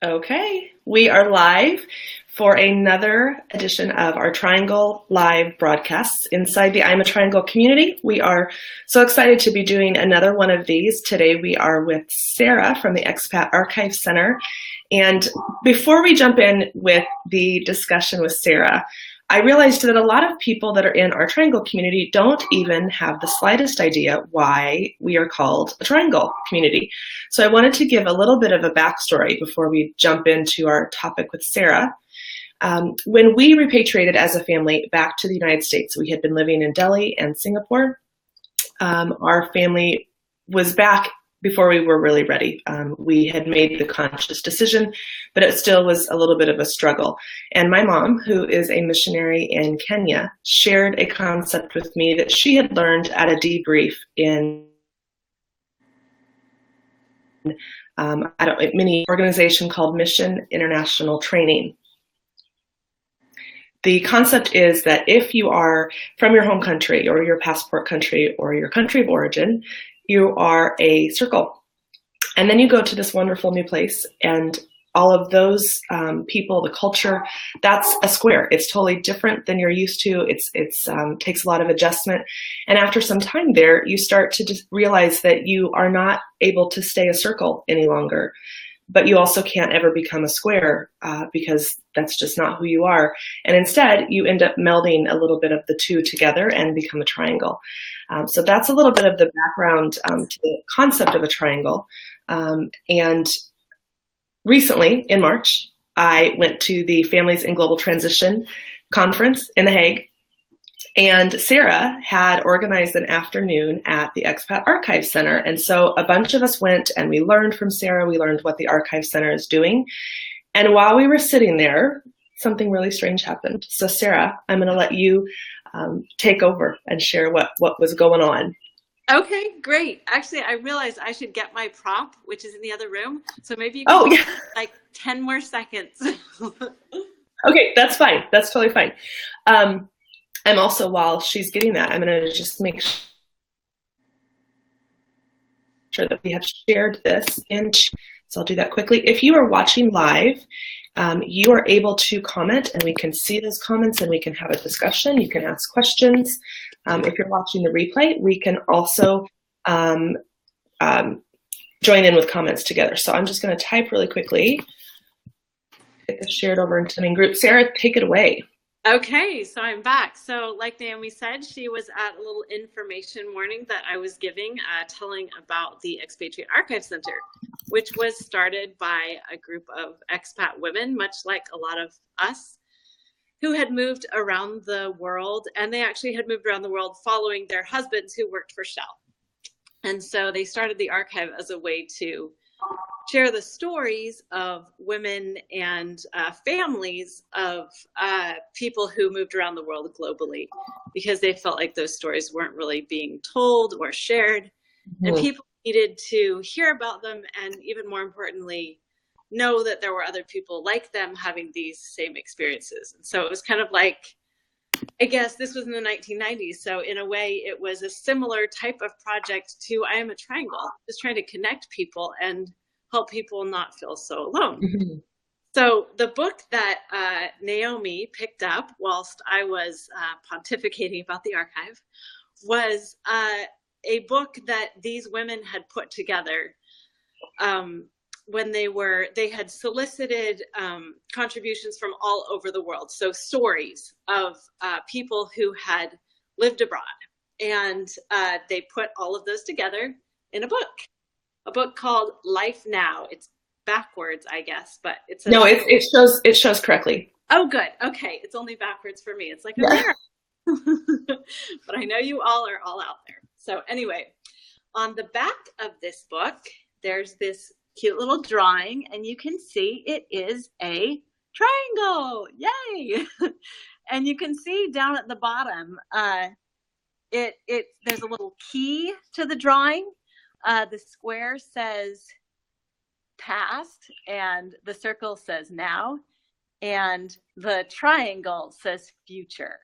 Okay, we are live for another edition of our Triangle Live broadcasts inside the I'm a Triangle community. We are so excited to be doing another one of these. Today we are with Sarah from the Expat Archive Center. And before we jump in with the discussion with Sarah, I realized that a lot of people that are in our Triangle community don't even have the slightest idea why we are called a Triangle community. So I wanted to give a little bit of a backstory before we jump into our topic with Sarah. When we repatriated as a family back to the United States, we had been living in Delhi and Singapore. Our family was back before we were really ready. We had made the conscious decision, but it still was a little bit of a struggle. And my mom, who is a missionary in Kenya, shared a concept with me that she had learned at a debrief in mini organization called Mission International Training. The concept is that if you are from your home country or your passport country or your country of origin, you are a circle. And then you go to this wonderful new place and all of those people, the culture, that's a square. It's totally different than you're used to. It takes a lot of adjustment. And after some time there, you start to just realize that you are not able to stay a circle any longer. But you also can't ever become a square because that's just not who you are. And instead, you end up melding a little bit of the two together and become a triangle. So that's a little bit of the background to the concept of a triangle. And recently, in March, I went to the Families in Global Transition conference in The Hague. And Sarah had organized an afternoon at the Expat Archive Center. And so a bunch of us went and we learned from Sarah. We learned what the Archive Center is doing. And while we were sitting there, something really strange happened. So Sarah, I'm going to let you take over and share what was going on. Okay, great. Actually, I realized I should get my prop, which is in the other room. So maybe you can yeah. like 10 more seconds. Okay, that's fine. That's totally fine. I'm also, while she's getting that, I'm going to just make sure that we have shared this. So I'll do that quickly. If you are watching live, you are able to comment and we can see those comments and we can have a discussion. You can ask questions. If you're watching the replay, we can also join in with comments together. So I'm just going to type really quickly, get this shared over into the main group. Sarah, take it away. Okay, so I'm back. So like Naomi said, she was at a little information warning that I was giving, telling about the Expat Archive Center, which was started by a group of expat women, much like a lot of us, who had moved around the world. And they actually had moved around the world following their husbands who worked for Shell. And so they started the archive as a way to share the stories of women and families of people who moved around the world globally, because they felt like those stories weren't really being told or shared. Mm-hmm. And people needed to hear about them and, even more importantly, know that there were other people like them having these same experiences. And so it was kind of like, I guess this was in the 1990s. So in a way, it was a similar type of project to I Am a Triangle, just trying to connect people and help people not feel so alone. Mm-hmm. So the book that Naomi picked up whilst I was pontificating about the archive was a book that these women had put together when they had solicited contributions from all over the world. So stories of people who had lived abroad. And they put all of those together in a book called Life Now. It's backwards, I guess, but it's no, it shows correctly. Oh, good. Okay, it's only backwards for me. It's like a mirror. But I know you all are all out there. So anyway, on the back of this book, there's this cute little drawing, and you can see it is a triangle. Yay! And you can see down at the bottom, there's a little key to the drawing. The square says past and the circle says now, and the triangle says future.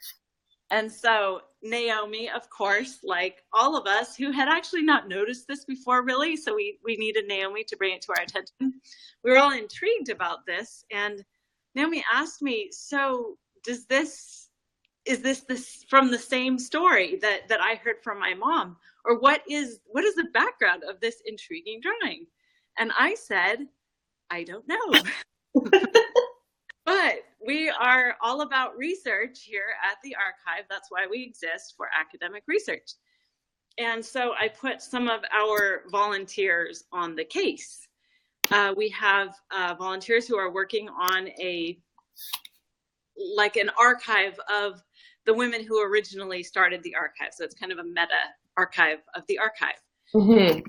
And so Naomi, of course, like all of us who had actually not noticed this before, really, so we needed Naomi to bring it to our attention. We were all intrigued about this, and Naomi asked me, so is this from the same story that I heard from my mom? Or what is the background of this intriguing drawing? And I said, I don't know. But we are all about research here at the archive. That's why we exist, for academic research. And so I put some of our volunteers on the case. We have volunteers who are working on an archive of the women who originally started the archive. So it's kind of a meta archive of the archive. Mm-hmm.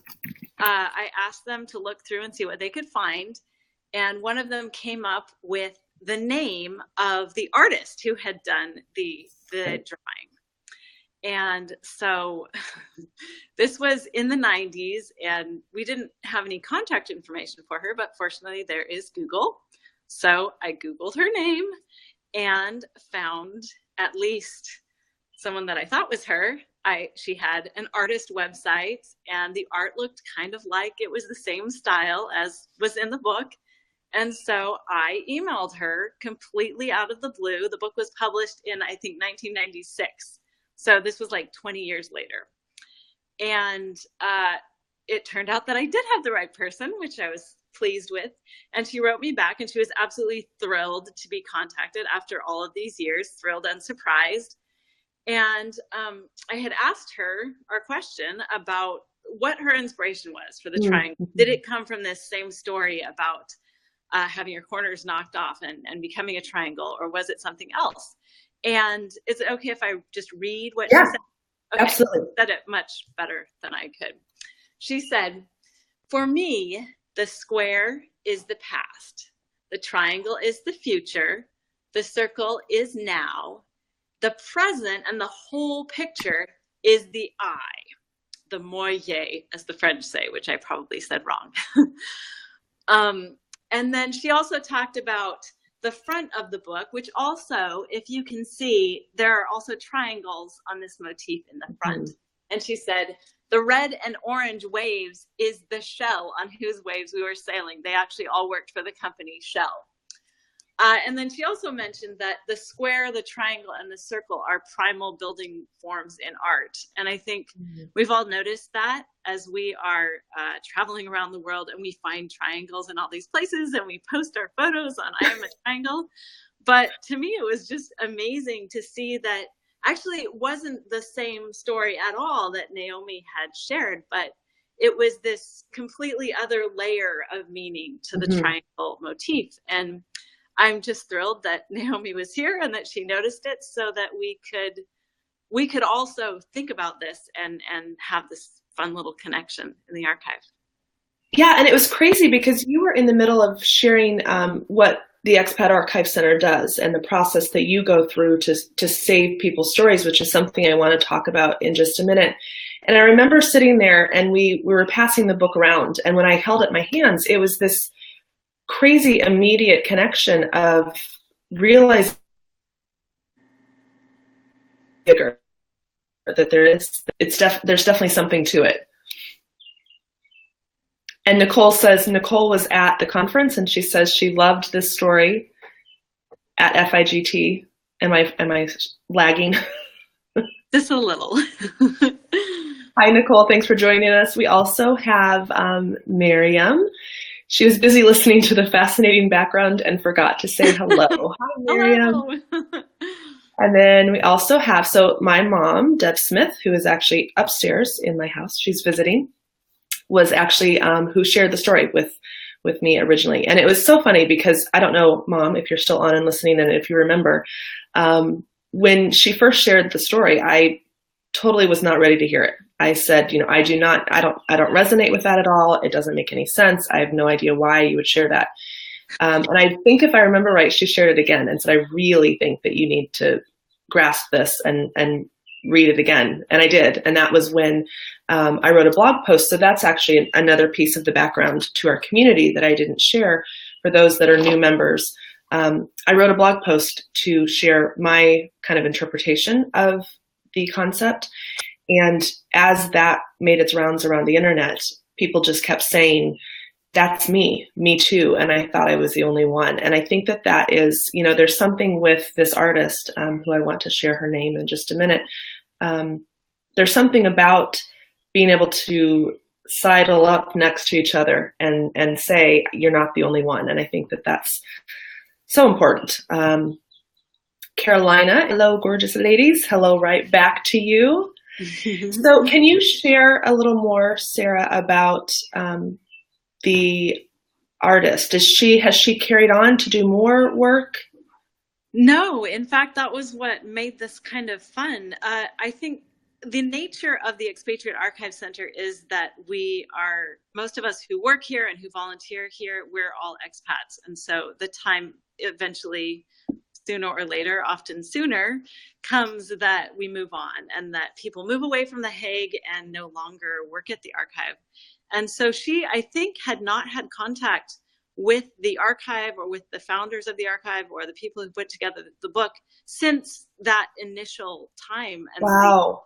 I asked them to look through and see what they could find. And one of them came up with the name of the artist who had done the drawing. And so this was in the 90s, and we didn't have any contact information for her, but fortunately there is Google. So I Googled her name and found at least someone that I thought was her. She had an artist website, and the art looked kind of like it was the same style as was in the book. And so I emailed her completely out of the blue. The book was published in, I think, 1996. So this was like 20 years later. And it turned out that I did have the right person, which I was pleased with. And she wrote me back, and she was absolutely thrilled to be contacted after all of these years, thrilled and surprised. And I had asked her our question about what her inspiration was for the triangle. Did it come from this same story about having your corners knocked off and becoming a triangle, or was it something else? And is it okay if I just read what she said? Okay, absolutely. She said it much better than I could. She said, "For me, the square is the past. The triangle is the future. The circle is now. The present and the whole picture is the I, the moyer, as the French say, which I probably said wrong." And then she also talked about the front of the book, which also, if you can see, there are also triangles on this motif in the front. And she said, the red and orange waves is the shell on whose waves we were sailing. They actually all worked for the company Shell. And then she also mentioned that the square, the triangle, and the circle are primal building forms in art. And I think we've all noticed that as we are traveling around the world, and we find triangles in all these places, and we post our photos on I Am a Triangle. But to me, it was just amazing to see that actually it wasn't the same story at all that Naomi had shared, but it was this completely other layer of meaning to the triangle motif. And I'm just thrilled that Naomi was here and that she noticed it, so that we could also think about this and have this fun little connection in the archive. Yeah, and it was crazy because you were in the middle of sharing what the Expat Archive Center does and the process that you go through to save people's stories, which is something I want to talk about in just a minute. And I remember sitting there, and we were passing the book around, and when I held it in my hands, it was this crazy immediate connection of realizing that there's definitely something to it. And Nicole says Nicole was at the conference, and she says she loved this story at FIGT. Am I lagging? Just a little. Hi, Nicole. Thanks for joining us. We also have Miriam. She was busy listening to the fascinating background and forgot to say hello. Hi, Miriam. Hello. And then we also have, so my mom, Deb Smith, who is actually upstairs in my house, she's visiting, was actually who shared the story with me originally. And it was so funny because, I don't know, Mom, if you're still on and listening, and if you remember, when she first shared the story, I totally was not ready to hear it. I said, I don't resonate with that at all. It doesn't make any sense. I have no idea why you would share that. And I think if I remember right, she shared it again and said, I really think that you need to grasp this and read it again. And I did. And that was when I wrote a blog post. So that's actually another piece of the background to our community that I didn't share for those that are new members. I wrote a blog post to share my kind of interpretation of the concept. And as that made its rounds around the internet, people just kept saying, that's me too. And I thought I was the only one. And I think that that is, you know, there's something with this artist who I want to share her name in just a minute. There's something about being able to sidle up next to each other and say, you're not the only one. And I think that that's so important. Carolina, hello, gorgeous ladies. Hello, right back to you. So can you share a little more, Sarah, about the artist? Has she carried on to do more work? No, in fact, that was what made this kind of fun. I think the nature of the Expatriate Archive Center is that most of us who work here and who volunteer here, we're all expats. And so the time eventually, sooner or later, often sooner, comes that we move on and that people move away from The Hague and no longer work at the archive. And so she, I think, had not had contact with the archive or with the founders of the archive or the people who put together the book since that initial time. And wow.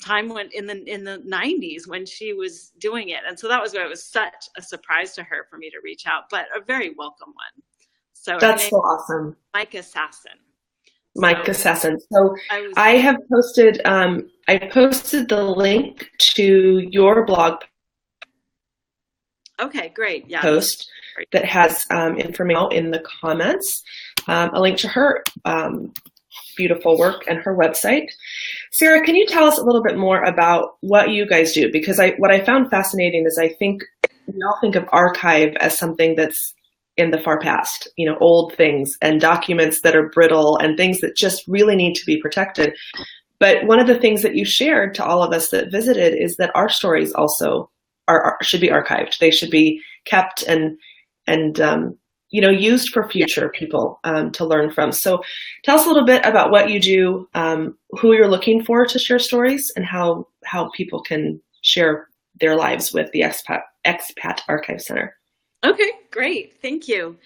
Time went in the 90s when she was doing it. And so that was why it was such a surprise to her for me to reach out, but a very welcome one. So that's so awesome. Mike Assassin. Mike Assassin. So I have posted, I posted the link to your blog okay, great. Yeah. post that has information in the comments, a link to her beautiful work and her website. Sarah, can you tell us a little bit more about what you guys do? Because what I found fascinating is I think we all think of archive as something that's in the far past, you know, old things and documents that are brittle and things that just really need to be protected. But one of the things that you shared to all of us that visited is that our stories also should be archived. They should be kept and you know, used for future people to learn from. So tell us a little bit about what you do, who you're looking for to share stories, and how people can share their lives with the Expat Archive Center. Okay, great. Thank you.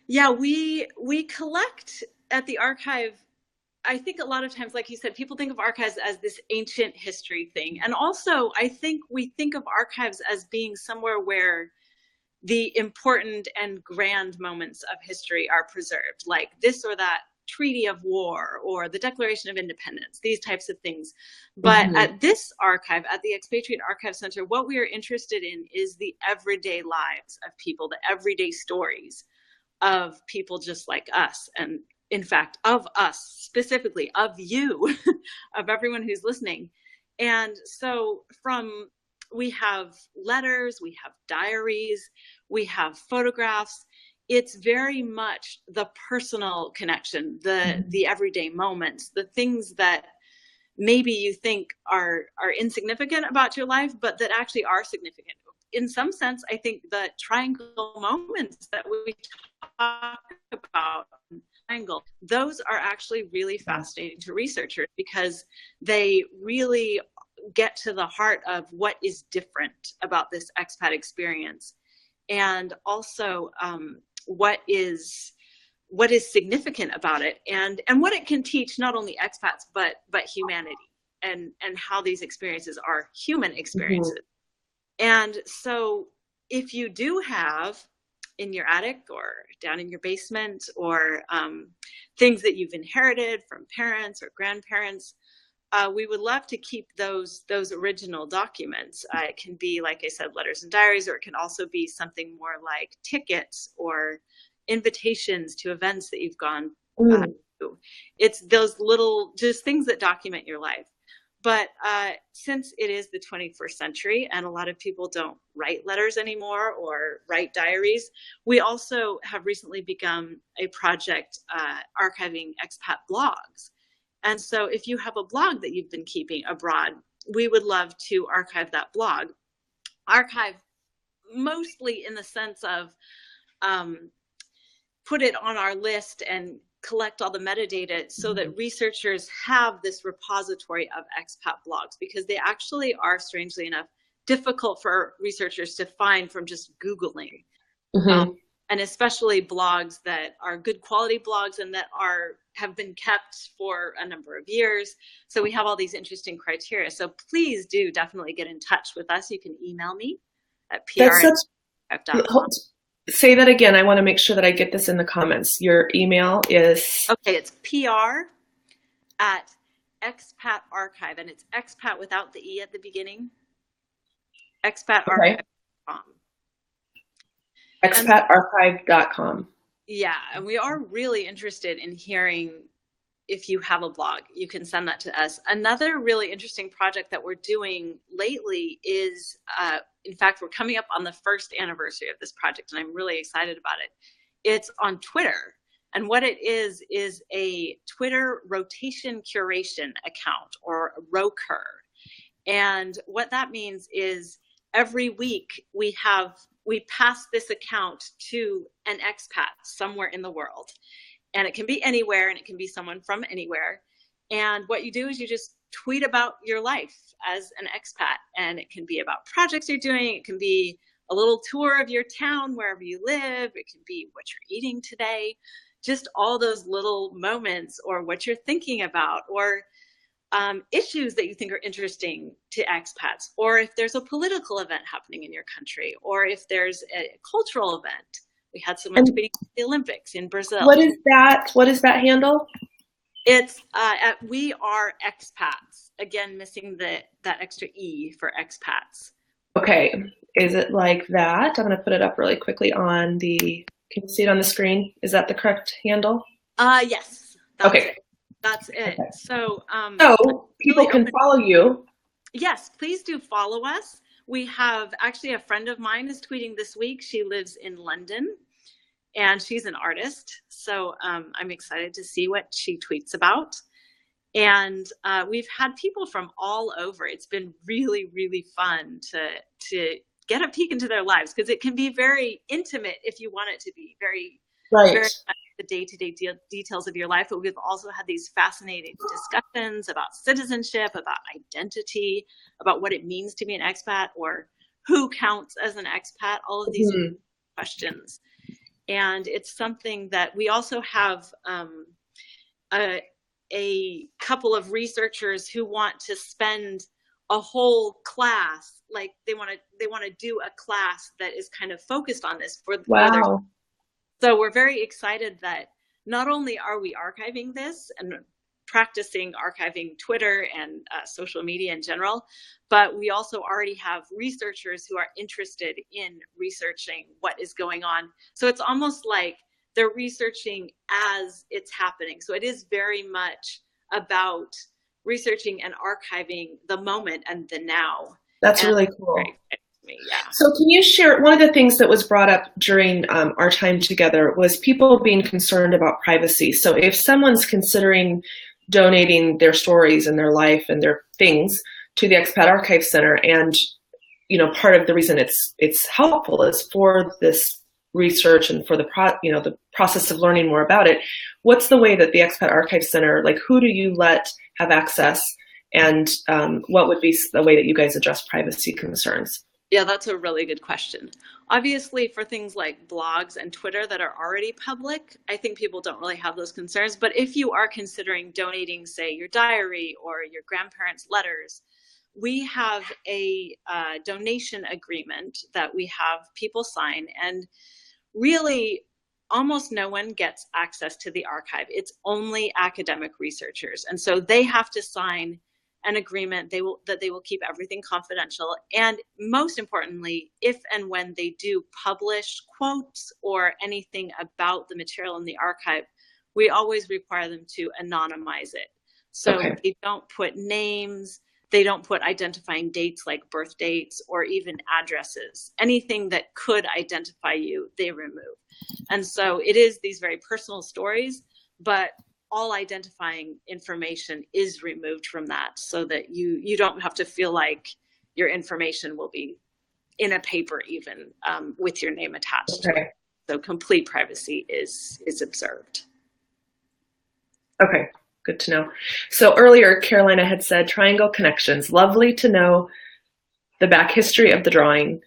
Yeah, we collect at the archive. I think a lot of times, like you said, people think of archives as this ancient history thing. And also, I think we think of archives as being somewhere where the important and grand moments of history are preserved, like this or that treaty of war or the Declaration of Independence, these types of things. But at this archive, at the Expatriate Archive Center, what we are interested in is the everyday lives of people, the everyday stories of people just like us. And in fact, of us specifically, of you, of everyone who's listening. And so we have letters, we have diaries, we have photographs. It's very much the personal connection, the everyday moments, the things that maybe you think are insignificant about your life, but that actually are significant. In some sense, I think the triangle moments that we talk about, those are actually really fascinating to researchers because they really get to the heart of what is different about this expat experience, and also what is significant about it, and what it can teach not only expats but humanity, and how these experiences are human experiences. And so if you do have in your attic or down in your basement or things that you've inherited from parents or grandparents, we would love to keep those original documents. It can be, like I said, letters and diaries, or it can also be something more like tickets or invitations to events that you've gone to. It's those little just things that document your life. But since it is the 21st century and a lot of people don't write letters anymore or write diaries, we also have recently begun a project archiving expat blogs. And so if you have a blog that you've been keeping abroad, we would love to archive that blog. Archive mostly in the sense of put it on our list and collect all the metadata so that researchers have this repository of expat blogs, because they actually are, strangely enough, difficult for researchers to find from just Googling. And and especially blogs that are good quality blogs and that have been kept for a number of years. So we have all these interesting criteria. So please do definitely get in touch with us. You can email me at pr@archive.com. Say that again. I want to make sure that I get this in the comments. Your email is? Okay, it's PR@Expat Archive, and it's expat without the E at the beginning. ExpatArchive.com. ExpatArchive.com. Yeah, and we are really interested in hearing if you have a blog. You can send that to us. Another really interesting project that we're doing lately is, in fact, we're coming up on the first anniversary of this project, and I'm really excited about it. It's on Twitter. And what it is a Twitter rotation curation account, or a ROCUR. And what that means is every week we pass this account to an expat somewhere in the world. And it can be anywhere, and it can be someone from anywhere. And what you do is you just tweet about your life as an expat. And it can be about projects you're doing. It can be a little tour of your town, wherever you live. It can be what you're eating today. Just all those little moments, or what you're thinking about, or issues that you think are interesting to expats, or if there's a political event happening in your country, or if there's a cultural event. We had someone tweeting the Olympics in Brazil. What is that? What is that handle? It's at We Are Expats. Again, missing that extra E for expats. Okay. Is it like that? I'm going to put it up really quickly on the, can you see it on the screen? Is that the correct handle? Yes. Okay. That's it. Okay. So people can follow you. Yes, please do follow us. We have actually a friend of mine is tweeting this week. She lives in London, and she's an artist. So I'm excited to see what she tweets about. And we've had people from all over. It's been really, really fun to get a peek into their lives, because it can be very intimate if you want it to be very, very the day-to-day details of your life. But we've also had these fascinating discussions about citizenship, about identity, about what it means to be an expat, or who counts as an expat, all of these questions. And it's something that we also have a couple of researchers who want to spend a whole class, like they want to do a class that is kind of focused on this for So we're very excited that not only are we archiving this and practicing archiving Twitter and social media in general, but we also already have researchers who are interested in researching what is going on. So it's almost like they're researching as it's happening. So it is very much about researching and archiving the moment and the now. That's really cool. Yeah. So can you share, one of the things that was brought up during our time together was people being concerned about privacy. So if someone's considering donating their stories and their life and their things to the Expat Archive Center, and part of the reason it's helpful is for this research and for the process of learning more about it, what's the way that the Expat Archive Center, like who do you let have access, and what would be the way that you guys address privacy concerns? Yeah, that's a really good question. Obviously, for things like blogs and Twitter that are already public, I think people don't really have those concerns. But if you are considering donating, say, your diary or your grandparents' letters, we have a donation agreement that we have people sign. And really, almost no one gets access to the archive. It's only academic researchers. And so they have to sign an agreement that they will keep everything confidential. And most importantly, if and when they do publish quotes or anything about the material in the archive, we always require them to anonymize it. So they don't put names, they don't put identifying dates like birth dates or even addresses. Anything that could identify you, they remove. And so it is these very personal stories, but all identifying information is removed from that, so that you don't have to feel like your information will be in a paper even with your name attached to it. So complete privacy is observed. Okay, good to know. So earlier, Carolina had said triangle connections. Lovely to know the back history of the drawing.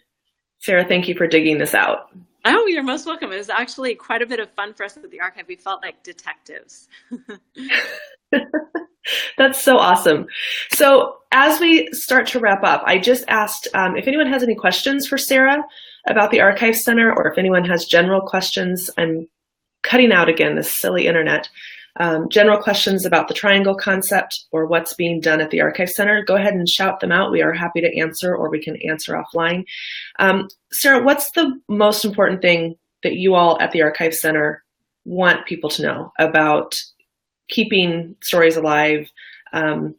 Sarah, thank you for digging this out. Oh, you're most welcome. It was actually quite a bit of fun for us at the archive. We felt like detectives. That's so awesome. So as we start to wrap up, I just asked if anyone has any questions for Sarah about the Archive Center, or if anyone has general questions. I'm cutting out again this silly internet. General questions about the triangle concept or what's being done at the Archive Center, go ahead and shout them out. We are happy to answer, or we can answer offline. Sarah, what's the most important thing that you all at the Archive Center want people to know about keeping stories alive, and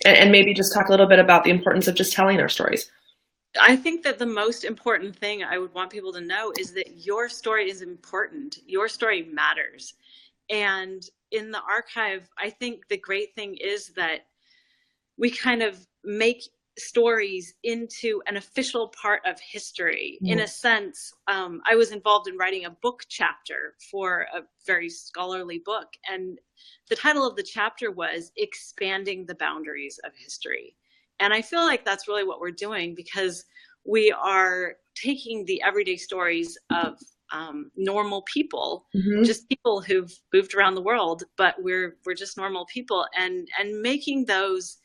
maybe just talk a little bit about the importance of just telling our stories? I think that the most important thing I would want people to know is that your story is important. Your story matters. And in the archive, I think the great thing is that we kind of make stories into an official part of history. In a sense, I was involved in writing a book chapter for a very scholarly book, and the title of the chapter was Expanding the Boundaries of History. And I feel like that's really what we're doing, because we are taking the everyday stories of normal people, just people who've moved around the world, but we're just normal people, and making those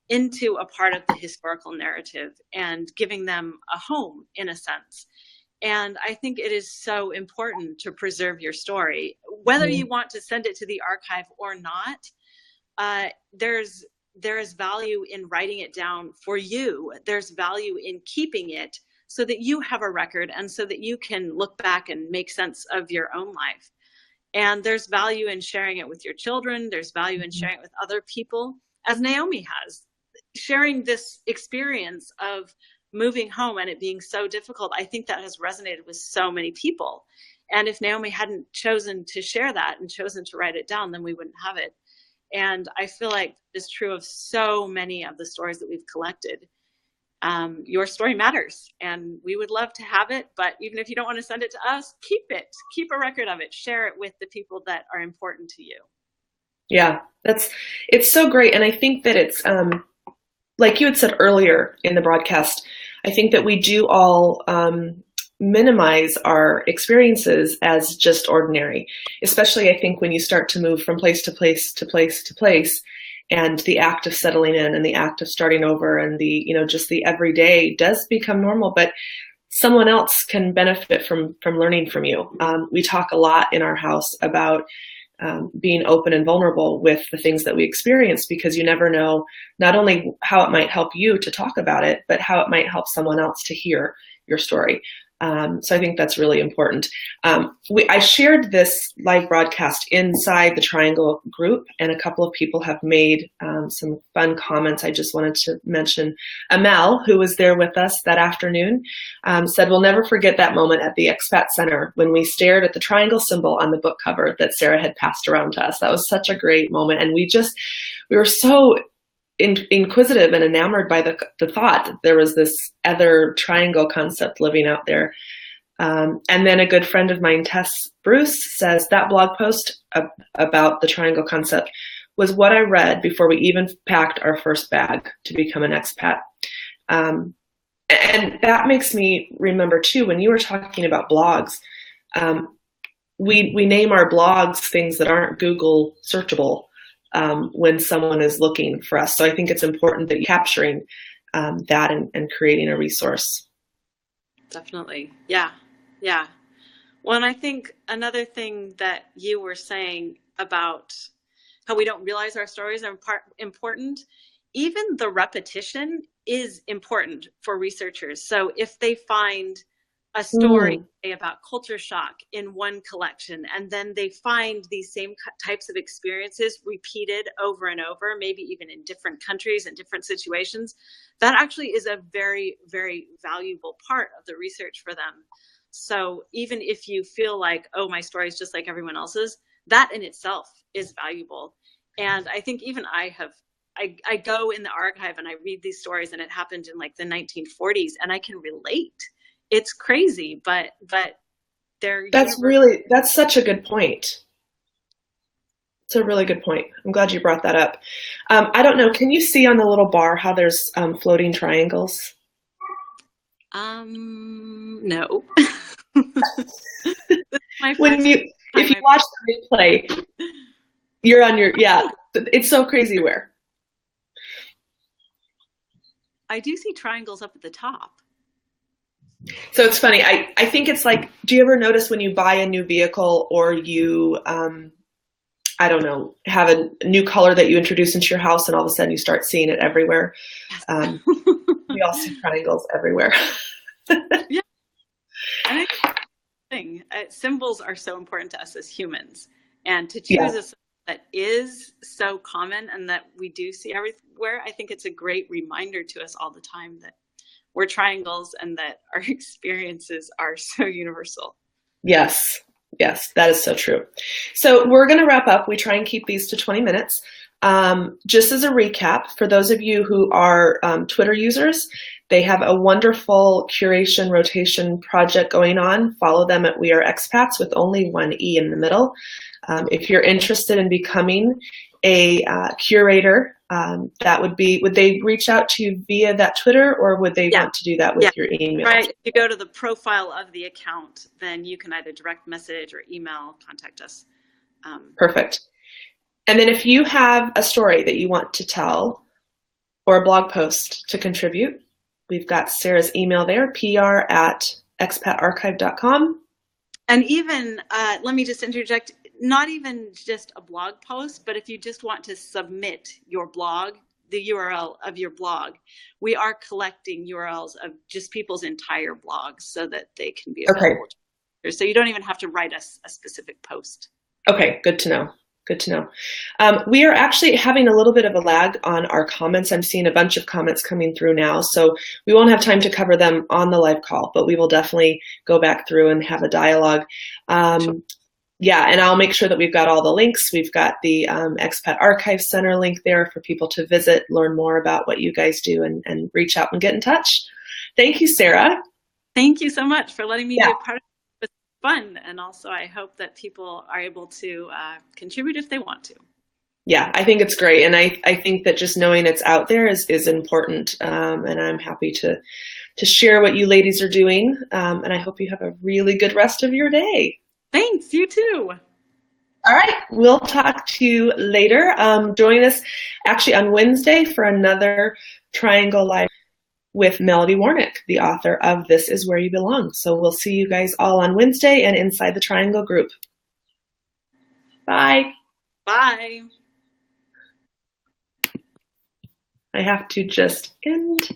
into a part of the historical narrative and giving them a home, in a sense. And I think it is so important to preserve your story, whether you want to send it to the archive or not. There is value in writing it down for you. There's value in keeping it so that you have a record and so that you can look back and make sense of your own life. And there's value in sharing it with your children. There's value in sharing it with other people, as Naomi has. Sharing this experience of moving home and it being so difficult, I think that has resonated with so many people. And if Naomi hadn't chosen to share that and chosen to write it down, then we wouldn't have it. And I feel like it's true of so many of the stories that we've collected. Your story matters, and we would love to have it. But even if you don't want to send it to us, keep it. Keep a record of it. Share it with the people that are important to you. Yeah, it's so great. And I think that it's, like you had said earlier in the broadcast, I think that we do all minimize our experiences as just ordinary, especially I think when you start to move from place to place to place to place, and the act of settling in and the act of starting over and the, just the everyday does become normal, but someone else can benefit from learning from you. We talk a lot in our house about being open and vulnerable with the things that we experience, because you never know not only how it might help you to talk about it, but how it might help someone else to hear your story. So I think that's really important. I shared this live broadcast inside the Triangle group, and a couple of people have made some fun comments. I just wanted to mention Amel, who was there with us that afternoon, said, "We'll never forget that moment at the Expat Center when we stared at the triangle symbol on the book cover that Sarah had passed around to us. That was such a great moment." And we were so inquisitive and enamored by the thought that there was this other triangle concept living out there. And then a good friend of mine, Tess Bruce, says that blog post about the triangle concept was what I read before we even packed our first bag to become an expat. And that makes me remember too, when you were talking about blogs, we name our blogs things that aren't Google searchable when someone is looking for us. So I think it's important that you're capturing that and creating a resource. Definitely. Yeah. Yeah. Well, and I think another thing that you were saying about how we don't realize our stories are important, even the repetition is important for researchers. So if they find a story about culture shock in one collection, and then they find these same types of experiences repeated over and over, maybe even in different countries and different situations, that actually is a very, very valuable part of the research for them. So even if you feel like, oh, my story is just like everyone else's, that in itself is valuable. And I think even I go in the archive and I read these stories, and it happened in like the 1940s, and I can relate. It's crazy, but that's such a good point. It's a really good point. I'm glad you brought that up. I don't know, can you see on the little bar how there's floating triangles? No. My When if you watch the replay, you're on your, yeah, it's so crazy where. I do see triangles up at the top. So it's funny. I think it's like, do you ever notice when you buy a new vehicle or you, I don't know, have a new color that you introduce into your house and all of a sudden you start seeing it everywhere? We all see triangles everywhere. Yeah. And I think symbols are so important to us as humans. And to choose a symbol that is so common and that we do see everywhere, I think it's a great reminder to us all the time that we're triangles and that our experiences are so universal. Yes, that is so true. So we're going to wrap up. We try and keep these to 20 minutes. Just as a recap, for those of you who are Twitter users, they have a wonderful curation rotation project going on. Follow them at We Are Expats with only one E in the middle. If you're interested in becoming a curator, would they reach out to you via that Twitter, or would they want to do that with your email? Right. If you go to the profile of the account, then you can either direct message or email contact us. Perfect. And then if you have a story that you want to tell or a blog post to contribute, we've got Sarah's email there, pr@expatarchive.com. And even, let me just interject, not even just a blog post, but if you just want to submit your blog, the URL of your blog, we are collecting URLs of just people's entire blogs so that they can be available. Okay. So you don't even have to write us a specific post. Okay, good to know. Good to know. We are actually having a little bit of a lag on our comments. I'm seeing a bunch of comments coming through now, so we won't have time to cover them on the live call, but we will definitely go back through and have a dialogue. Sure. Yeah, and I'll make sure that we've got all the links. We've got the Expat Archive Center link there for people to visit, learn more about what you guys do, and reach out and get in touch. Thank you, Sarah. Thank you so much for letting me be a part of it. Fun, and also I hope that people are able to contribute if they want to. Yeah, I think it's great, and I think that just knowing it's out there is important, and I'm happy to share what you ladies are doing, and I hope you have a really good rest of your day. Thanks, you too. All right, we'll talk to you later. Join us actually on Wednesday for another Triangle Live with Melody Warnick, the author of This Is Where You Belong. So we'll see you guys all on Wednesday and inside the Triangle group. Bye. Bye. I have to just end.